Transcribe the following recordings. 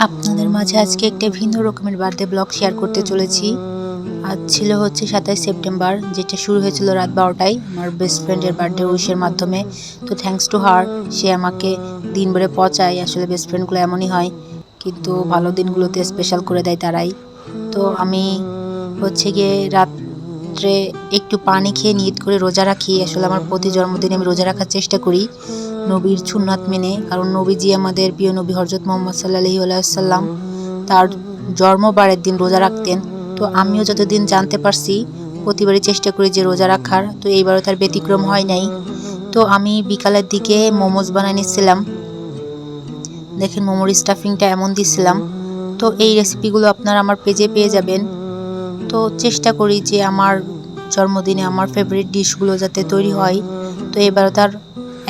আপনাদের মাঝে আজকে একটা ভিন্ন রকমের বার্থডে ব্লগ শেয়ার করতে চলেছি। আজ ছিল হচ্ছে 27 সেপ্টেম্বর, যেটা শুরু হয়েছিল রাত 12টায় আমার বেস্ট ফ্রেন্ডের বার্থডে উইশের মাধ্যমে। তো থ্যাঙ্কস টু হার, সে আমাকে দিন ভরে পচায়। আসলে বেস্ট ফ্রেন্ডগুলো এমনই হয়, কিন্তু ভালো দিনগুলোতে স্পেশাল করে দেয় তারাই। তো আমি হচ্ছে গিয়ে রাত্রে একটু পানি খেয়ে নিয়ত করে রোজা রাখি। আসলে আমার প্রতি জন্মদিনে আমি রোজা রাখার চেষ্টা করি নবীর সুন্নাত মেনে, কারণ নবীজি আমাদের প্রিয় নবী হযরত মুহাম্মদ সাল্লাল্লাহু আলাইহি ওয়াসাল্লাম তার জন্মবারের দিন রোজা রাখতেন। তো আমিও যতদিন জানতে পারছি প্রতিবারই চেষ্টা করি যে রোজা রাখার, তো এইবারও তার ব্যতিক্রম হয় নাই। তো আমি বিকালের দিকে মোমোজ বানিয়ে নিচ্ছিলাম। দেখেন মোমোর স্টাফিংটা এমন দিছিলাম। তো এই রেসিপিগুলো আপনারা আমার পেজে পেয়ে যাবেন। তো চেষ্টা করি যে আমার জন্মদিনে আমার ফেভারিট ডিশগুলো যাতে তৈরি হয়। তো এবারও তার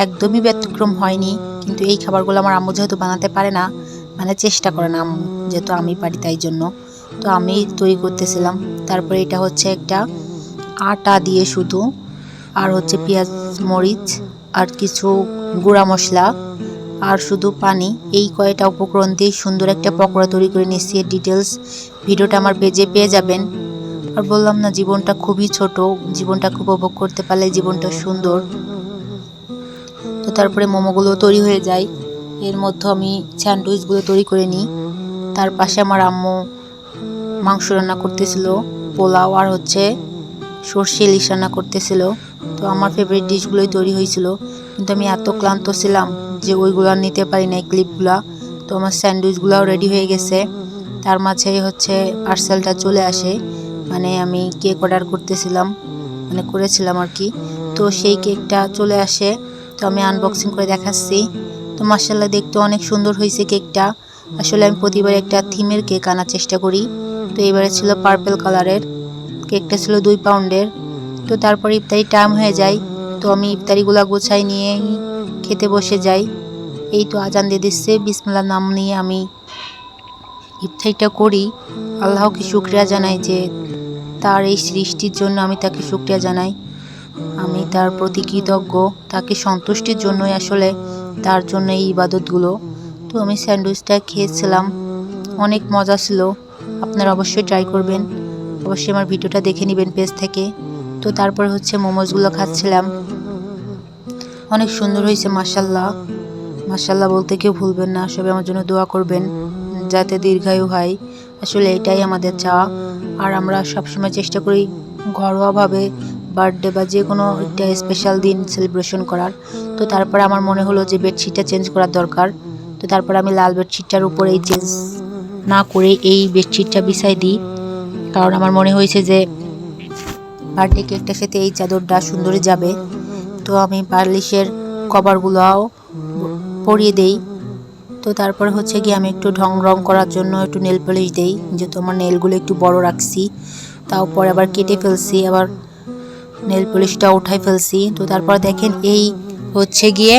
একদমই ব্যতিক্রম হয়নি, কিন্তু এই খাবারগুলো আমার আম্মু যেহেতু বানাতে পারে না, মানে চেষ্টা করে না আম্মু, যেহেতু আমি পারি তাই জন্য। তো আমি তৈরি করতেছিলাম। তারপরে এটা হচ্ছে একটা আটা দিয়ে শুধু, আর হচ্ছে পেঁয়াজ মরিচ আর কিছু গুঁড়া মশলা আর শুধু পানি, এই কয়টা উপকরণ দিয়ে সুন্দর একটা পকোড়া তৈরি করে নিচ্ছি। এর ডিটেলস ভিডিওটা আমার পেজে পেয়ে যাবেন। আর বললাম না, জীবনটা খুবই ছোট, জীবনটা খুব উপভোগ করতে পারলে জীবনটা সুন্দর। তো তারপরে মোমোগুলো তৈরি হয়ে যায়, এর মধ্যে আমি স্যান্ডউইচগুলো তৈরি করে নিই। তার পাশে আমার আম্মু মাংস রান্না করতেছিল, পোলাও আর হচ্ছে সর্ষে ইলিশ রান্না করতেছিল। তো আমার ফেভারিট ডিশগুলোই তৈরি হয়েছিল, কিন্তু আমি এত ক্লান্ত ছিলাম যে ওইগুলো আর নিতে পারি না, ক্লিপগুলা। তো আমার স্যান্ডউইচগুলোও রেডি হয়ে গেছে। তার মাঝে হচ্ছে পার্সেলটা চলে আসে, মানে আমি কেক অর্ডার করতেছিলাম, মানে করেছিলাম আর কি। তো সেই কেকটা চলে আসে, তো আমি আনবক্সিং করে দেখাচ্ছি। তো মাশাআল্লাহ দেখতে অনেক সুন্দর হয়েছে কেকটা। আসলে আমি প্রতিবার একটা থিমের কেক আনার চেষ্টা করি। তো এবারে ছিল পার্পল কালারের, কেকটা ছিল 2 পাউন্ডের। তো তারপরে ইফতারি টাইম হয়ে যায়, তো আমি ইফতারিগুলা গোছাই নিয়ে খেতে বসে যাই। এই তো আজান দিয়ে দিচ্ছে, বিসমিল্লাহ নাম নিয়ে আমি ইফতারিটা করি। আল্লাহকে শুকরিয়া জানাই যে তার এই সৃষ্টির জন্য, আমি তাকে শুকরিয়া জানাই, আমি তার প্রতি কৃতজ্ঞ। তাকে সন্তুষ্টির জন্যই আসলে তার জন্য এই ইবাদতগুলো। তো আমি স্যান্ডউইচটা খেয়েছিলাম, অনেক মজা ছিল। আপনারা অবশ্যই ট্রাই করবেন, অবশ্যই আমার ভিডিওটা দেখে নেবেন পেজ থেকে। তো তারপরে হচ্ছে মোমোজগুলো খাচ্ছিলাম, অনেক সুন্দর হয়েছে মাশাআল্লাহ। মাশাআল্লাহ বলতে কেউ ভুলবেন না, সবাই আমার জন্য দোয়া করবেন যাতে দীর্ঘায়ু হয়। আসলে এটাই আমাদের চাওয়া। আর আমরা সবসময় চেষ্টা করি ঘরোয়াভাবে বার্থডে বা যে কোনো একটা স্পেশাল দিন সেলিব্রেশন করার। তো তারপরে আমার মনে হলো যে বেডশিটটা চেঞ্জ করার দরকার। তো তারপরে আমি লাল বেডশিটটার উপরে এই চেঞ্জ না করে এই বেডশিটটা বিছাই দিই, কারণ আমার মনে হয়েছে যে বার্থডে কেকটার সাথে এই চাদরটা সুন্দরই যাবে। তো আমি বালিশের কভারগুলোও পরিয়ে দেই। তো তারপরে হচ্ছে গিয়ে আমি একটু রং করার জন্য একটু নেল পলিশ দেই, যেহেতু আমার নেলগুলো একটু বড় রাখছি। তাও পরে আবার কেটে ফেলছি, আবার নেল পলিশটা উঠাই ফেলছি। তো তারপর দেখেন এই হচ্ছে গিয়ে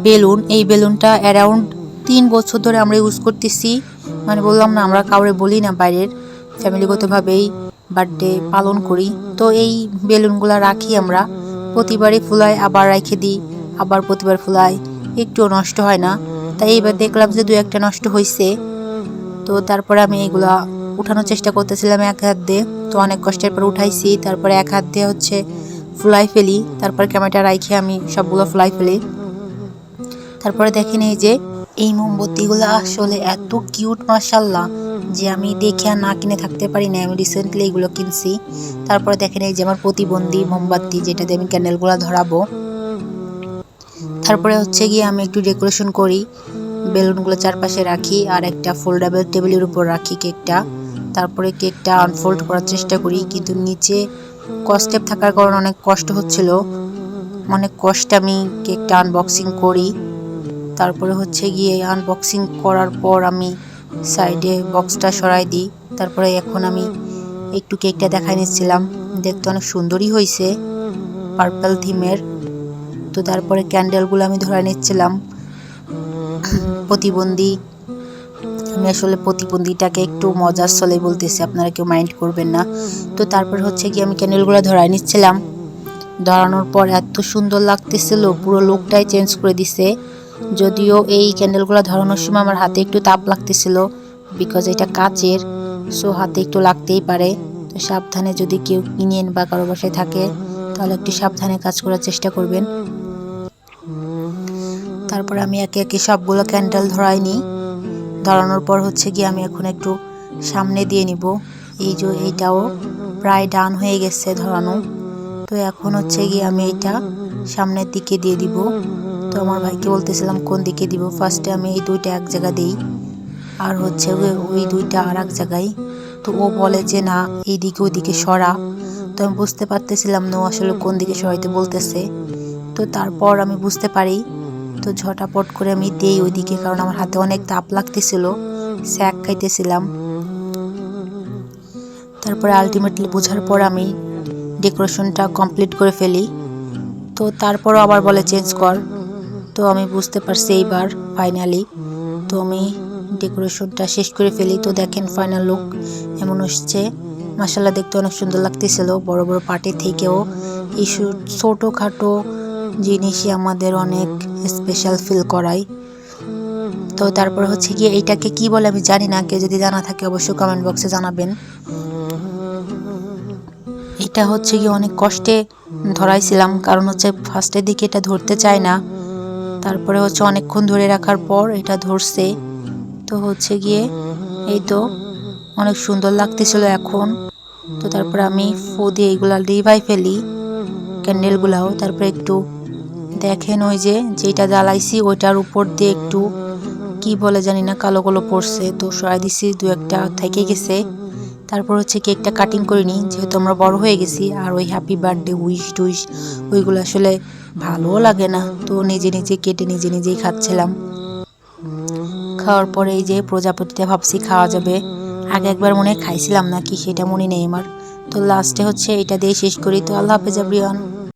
বেলুন, এই বেলুনটা অ্যারাউন্ড 3 বছর ধরে আমরা ইউজ করতেছি। মানে বললাম না, আমরা কাউরে বলি না, বাইরের ফ্যামিলিগতভাবেই বার্থডে পালন করি। তো এই বেলুনগুলো রাখি আমরা, প্রতিবারই ফুলাই, আবার রেখে দিই, আবার প্রতিবার ফুলাই, একটুও নষ্ট হয় না। তাই এইবার দেখলাম যে 2-1টা নষ্ট হয়েছে। তো তারপরে আমি এগুলা উঠানোর চেষ্টা করতেছিলাম এক হাত দিয়ে। তো অনেক কষ্টের পর উঠাইছি, তারপরে এক হাত দিয়ে হচ্ছে ফুলাই ফেলি, তারপর ক্যামেরাটা রাখে আমি সবগুলো ফুলাই ফেলি। তারপরে দেখেন এই যে এই মোমবাতিগুলো আসলে এত কিউট মাশাআল্লাহ, যে আমি দেখে আর না কিনে থাকতে পারি না। আমি রিসেন্টলি এগুলো কিনছি। তারপরে দেখেন এই যে আমার প্রতিবন্ধী মোমবাতি, যেটা দিয়ে আমি ক্যান্ডেলগুলো ধরাবো। তারপরে হচ্ছে গিয়ে আমি একটু ডেকোরেশন করি, বেলুনগুলো চারপাশে রাখি আর একটা ফোল্ডেবল টেবিলের উপর রাখি কেকটা। তারপরে কেকটা আনফোল্ড করার চেষ্টা করি, কিন্তু নিচে কস্টেপ থাকার কারণে অনেক কষ্ট হচ্ছিল। অনেক কষ্টে আমি কেকটা আনবক্সিং করি। তারপরে হচ্ছে গিয়ে আনবক্সিং করার পর আমি সাইডে বক্সটা সরাই দিই। তারপরে এখন আমি একটু কেকটা দেখাই নিচ্ছিলাম, দেখতে অনেক সুন্দরই হয়েছে, পার্পল থিমের। তো তারপরে ক্যান্ডেলগুলো আমি ধরে নিচ্ছিলাম। প্রতিবন্ধী, আমি আসলে প্রতিবন্ধীটাকে একটু মজার ছলে বলতেছি, আপনারা কেউ মাইন্ড করবেন না। তো তারপর হচ্ছে কি আমি ক্যান্ডেলগুলো ধরাই নিচ্ছিলাম। ধরানোর পর এত সুন্দর লাগতেছিল, পুরো লুকটাই চেঞ্জ করে দিছে। যদিও এই ক্যান্ডেলগুলো ধরানোর সময় আমার হাতে একটু তাপ লাগতেছিল, বিকজ এটা কাচের, সো হাতে একটু লাগতেই পারে। তো সাবধানে যদি কেউ কিনেন বা কারো বাসায় থাকে তাহলে একটু সাবধানে কাজ করার চেষ্টা করবেন। তারপর আমি একে একে সবগুলো ক্যান্ডেল ধরাই নিই। ধরানোর পর হচ্ছে গিয়ে আমি এখন একটু সামনে দিয়ে নিব। এই যে এইটাও প্রায় ডান হয়ে গেছে ধরানো। তো এখন হচ্ছে গিয়ে আমি এটা সামনের দিকে দিয়ে দিব। তো আমার ভাইকে বলতেছিলাম কোন দিকে দিব। ফার্স্টে আমি এই দুইটা এক জায়গা দিই, আর হচ্ছে ওই দুইটা আর এক জায়গায়। তো ও বলে যে না, এইদিকে ওইদিকে সরা। তো আমি বুঝতে পারতেছিলাম না ও আসলে কোন দিকে সরাইতে বলতেছে। তো তারপর আমি বুঝতে পারি, তো ঝটাপট করে আমি দেই ওইদিকে, কারণ আমার হাতে অনেক তাপ লাগতেছিল, স্যাক খাইতেছিলাম। তারপরে আলটিমেটলি বোঝার পর আমি ডেকোরেশনটা কমপ্লিট করে ফেলি। তো তারপরও আবার বলে চেঞ্জ কর। তো আমি বুঝতে পারছি এইবার ফাইনালি। তো আমি ডেকোরেশনটা শেষ করে ফেলি। তো দেখেন ফাইনাল লুক এমন হচ্ছে। মাশাআল্লাহ দেখতে অনেক সুন্দর লাগতেছিল। বড় বড় পার্টি থেকেও এই ছোটোখাটো জিনিসই আমাদের অনেক স্পেশাল ফিল করায়। তো তারপর হচ্ছে গিয়ে এইটাকে কি বলে আমি জানি না, কেউ যদি জানা থাকে অবশ্যই কমেন্ট বক্সে জানাবেন। এটা হচ্ছে গিয়ে অনেক কষ্টে ধরাইছিলাম, কারণ হচ্ছে ফার্স্টের দিকে এটা ধরতে চায় না, তারপরে হচ্ছে অনেকক্ষণ ধরে রাখার পর এটা ধরছে। তো হচ্ছে গিয়ে এই তো অনেক সুন্দর লাগতেছিল এখন। তো তারপরে আমি ফু দিয়ে এইগুলা লিভাই ফেলি ক্যান্ডেলগুলাও। তারপরে একটু দেখেন ওই যে যেটা জ্বালাইছি ওইটার উপর দিয়ে একটু কি বলে জানি না কালো কালো পড়ছে, তো সরাই দিছি, দু একটা থেকে গেছে। তারপর হচ্ছে কেকটা কাটিং করে নিই, যেহেতু আমরা বড় হয়ে গেছি। আর ওই হ্যাপি বার্থডে উইশ টুইশ ওইগুলো আসলে ভালোও লাগে না, তো নিজে নিজে কেটে নিজে নিজেই খাচ্ছিলাম। খাওয়ার পরে এই যে প্রজাপতিটা ভাবছি খাওয়া যাবে, আগে একবার মনে খাইছিলাম নাকি সেটা মনে নেই আমার। তো লাস্টে হচ্ছে এটা দিয়ে শেষ করি। তো আল্লাহ হাফেজ এভরিওয়ান।